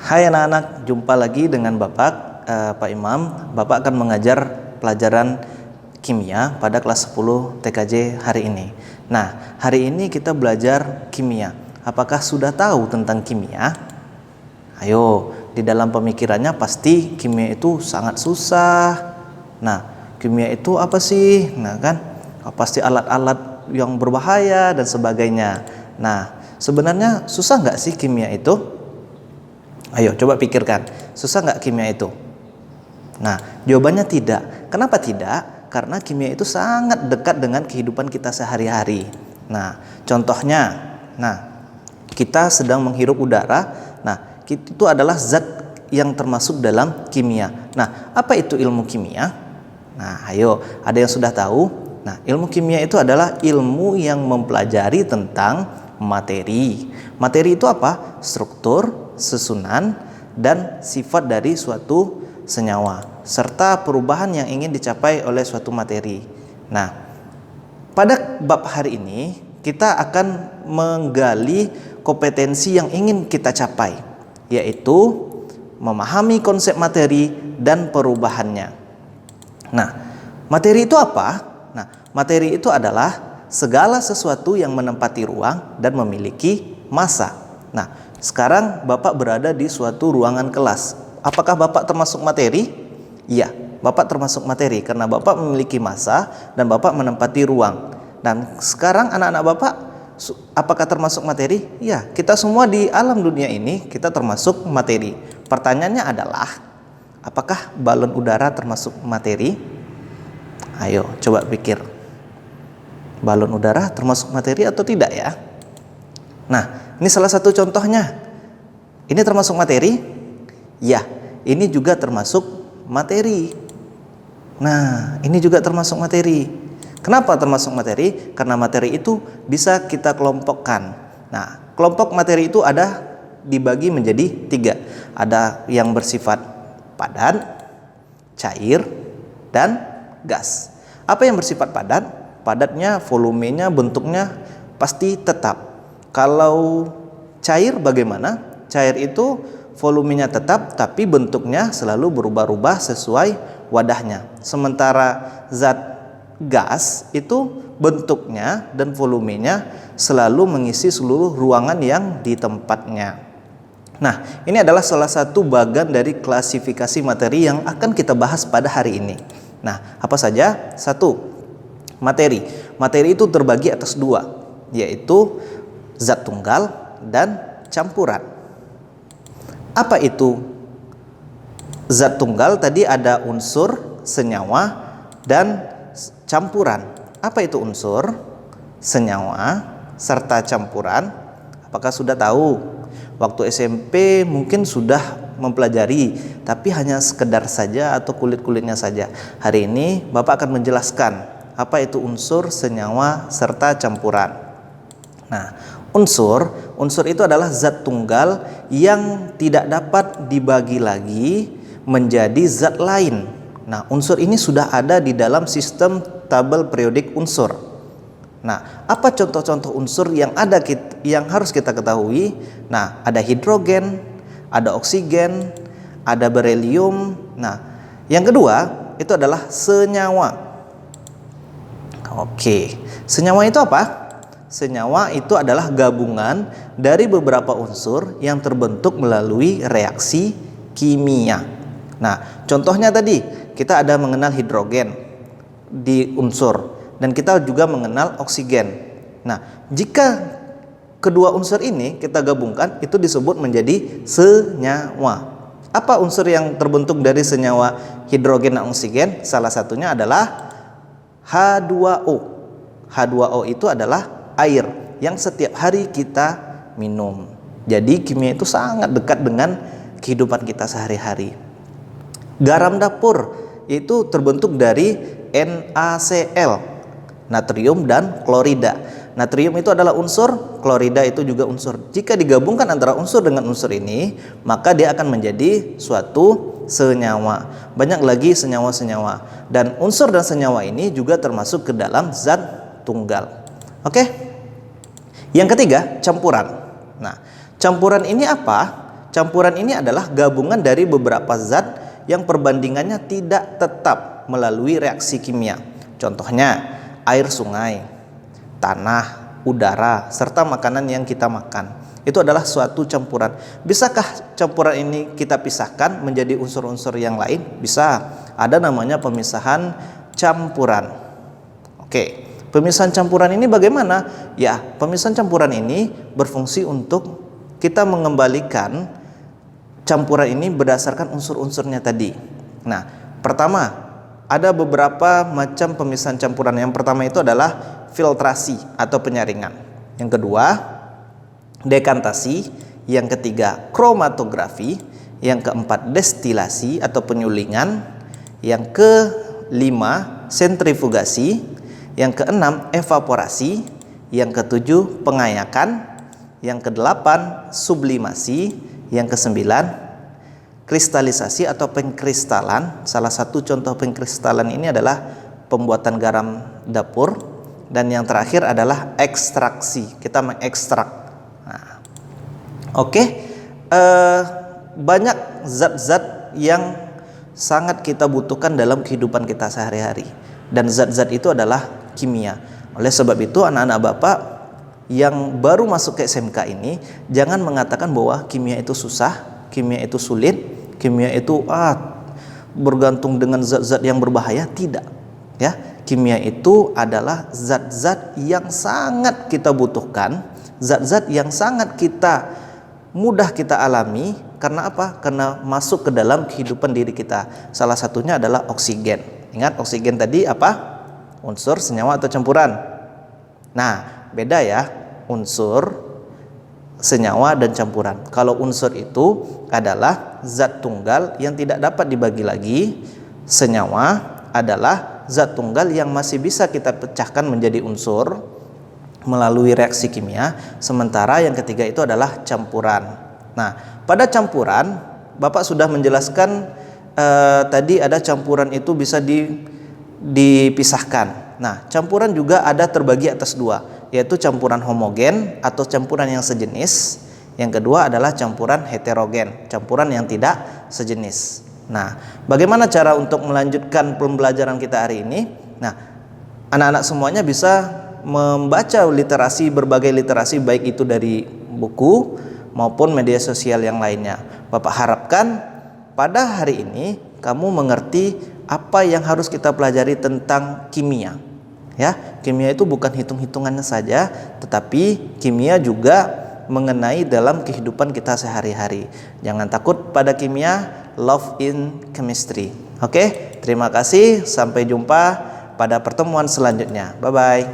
Hai anak-anak, jumpa lagi dengan Pak Imam. Bapak akan mengajar pelajaran kimia pada kelas 10 TKJ hari ini. Nah, hari ini kita belajar kimia. Apakah sudah tahu tentang kimia? Ayo, di dalam pemikirannya pasti kimia itu sangat susah. Nah, kimia itu apa sih? Nah kan, pasti alat-alat yang berbahaya dan sebagainya. Nah, sebenarnya susah nggak sih kimia itu? Ayo coba pikirkan, susah nggak kimia itu? Nah, jawabannya tidak. Kenapa tidak? Karena kimia itu sangat dekat dengan kehidupan kita sehari-hari. Nah, contohnya, kita sedang menghirup udara. Nah, itu adalah zat yang termasuk dalam kimia. Nah, apa itu ilmu kimia? Nah, ayo, ada yang sudah tahu? Nah, ilmu kimia itu adalah ilmu yang mempelajari tentang materi. Materi itu apa? Struktur, susunan, dan sifat dari suatu senyawa serta perubahan yang ingin dicapai oleh suatu materi. Nah, pada bab hari ini kita akan menggali kompetensi yang ingin kita capai, yaitu memahami konsep materi dan perubahannya. Nah, materi itu apa? Nah, materi itu adalah segala sesuatu yang menempati ruang dan memiliki massa. Nah, sekarang Bapak berada di suatu ruangan kelas. Apakah Bapak termasuk materi? Iya, Bapak termasuk materi karena Bapak memiliki massa dan Bapak menempati ruang. Dan sekarang anak-anak Bapak, apakah termasuk materi? Iya, kita semua di alam dunia ini kita termasuk materi. Pertanyaannya adalah, apakah balon udara termasuk materi? Ayo, coba pikir. Balon udara termasuk materi atau tidak ya? Nah, ini salah satu contohnya. Ini termasuk materi? Ya, ini juga termasuk materi. Nah, ini juga termasuk materi. Kenapa termasuk materi? Karena materi itu bisa kita kelompokkan. Nah, kelompok materi itu ada dibagi menjadi 3. Ada yang bersifat padat, cair, dan gas. Apa yang bersifat padat? Padatnya, volumenya, bentuknya pasti tetap. Kalau cair bagaimana? Cair itu volumenya tetap tapi bentuknya selalu berubah-ubah sesuai wadahnya. Sementara zat gas itu bentuknya dan volumenya selalu mengisi seluruh ruangan yang di tempatnya. Nah, ini adalah salah satu bagian dari klasifikasi materi yang akan kita bahas pada hari ini. Nah, apa saja? 1. Materi. Materi itu terbagi atas 2, yaitu zat tunggal dan campuran. Apa itu zat tunggal? Tadi ada unsur, senyawa, dan campuran. Apa itu unsur, senyawa, serta campuran? Apakah sudah tahu? Waktu SMP mungkin sudah mempelajari, tapi hanya sekedar saja atau kulit-kulitnya saja. Hari ini Bapak akan menjelaskan apa itu unsur, senyawa, serta campuran. Nah, unsur itu adalah zat tunggal yang tidak dapat dibagi lagi menjadi zat lain. Nah, unsur ini sudah ada di dalam sistem tabel periodik unsur. Nah, apa contoh-contoh unsur yang ada yang harus kita ketahui? Nah, ada hidrogen, ada oksigen, ada berelium. Nah, yang kedua itu adalah senyawa. Oke, senyawa itu apa? Senyawa itu adalah gabungan dari beberapa unsur yang terbentuk melalui reaksi kimia. Nah, contohnya tadi kita ada mengenal hidrogen di unsur dan kita juga mengenal oksigen. Nah, jika kedua unsur ini kita gabungkan itu disebut menjadi senyawa. Apa unsur yang terbentuk dari senyawa hidrogen dan oksigen? Salah satunya adalah H2O. H2O itu adalah air yang setiap hari kita minum. Jadi kimia itu sangat dekat dengan kehidupan kita sehari-hari. Garam dapur itu terbentuk dari NaCl, natrium dan klorida. Natrium itu adalah unsur, klorida itu juga unsur. Jika digabungkan antara unsur dengan unsur ini, maka dia akan menjadi suatu senyawa. Banyak lagi senyawa-senyawa. Dan unsur dan senyawa ini juga termasuk ke dalam zat tunggal. Oke? Yang ketiga, campuran. Nah, campuran ini apa? campuran ini adalah gabungan dari beberapa zat yang perbandingannya tidak tetap melalui reaksi kimia. Contohnya air sungai, tanah, udara, serta makanan yang kita makan. Itu adalah suatu campuran. Bisakah campuran ini kita pisahkan menjadi unsur-unsur yang lain? Bisa. Ada namanya pemisahan campuran. Oke, pemisahan campuran ini bagaimana? Ya, pemisahan campuran ini berfungsi untuk kita mengembalikan campuran ini berdasarkan unsur-unsurnya tadi. Nah, pertama, ada beberapa macam pemisahan campuran. Yang pertama itu adalah filtrasi atau penyaringan. Yang kedua, dekantasi. Yang ketiga, kromatografi. Yang keempat, destilasi atau penyulingan. Yang kelima, sentrifugasi. Yang keenam, evaporasi. Yang ketujuh, pengayakan. Yang kedelapan, sublimasi. Yang kesembilan, kristalisasi atau pengkristalan. Salah satu contoh pengkristalan ini adalah pembuatan garam dapur. Dan yang terakhir adalah ekstraksi. Kita mengekstrak. Nah, oke. Banyak zat-zat yang sangat kita butuhkan dalam kehidupan kita sehari-hari. Dan zat-zat itu adalah kimia. Oleh sebab itu anak-anak Bapak yang baru masuk ke SMK ini jangan mengatakan bahwa kimia itu susah, kimia itu sulit, kimia itu bergantung dengan zat-zat yang berbahaya. Tidak, ya. Kimia itu adalah zat-zat yang sangat kita butuhkan, zat-zat yang sangat mudah kita alami. Karena apa? Karena masuk ke dalam kehidupan diri kita. Salah satunya adalah oksigen. Ingat, oksigen tadi apa? Unsur, senyawa atau campuran? Nah, beda ya, unsur, senyawa dan campuran. Kalau unsur itu adalah zat tunggal yang tidak dapat dibagi lagi. Senyawa adalah zat tunggal yang masih bisa kita pecahkan menjadi unsur melalui reaksi kimia. Sementara yang ketiga itu adalah campuran. Nah, pada campuran Bapak sudah menjelaskan tadi ada campuran itu bisa dipisahkan. Nah, campuran juga ada terbagi atas dua, yaitu campuran homogen atau campuran yang sejenis. Yang kedua adalah campuran heterogen, campuran yang tidak sejenis. Nah, bagaimana cara untuk melanjutkan pembelajaran kita hari ini? Nah, anak-anak semuanya bisa membaca berbagai literasi, baik itu dari buku maupun media sosial yang lainnya. Bapak harapkan pada hari ini kamu mengerti apa yang harus kita pelajari tentang kimia. Ya, kimia itu bukan hitung-hitungannya saja, tetapi kimia juga mengenai dalam kehidupan kita sehari-hari. Jangan takut pada kimia, love in chemistry. Oke, terima kasih, sampai jumpa pada pertemuan selanjutnya. Bye bye.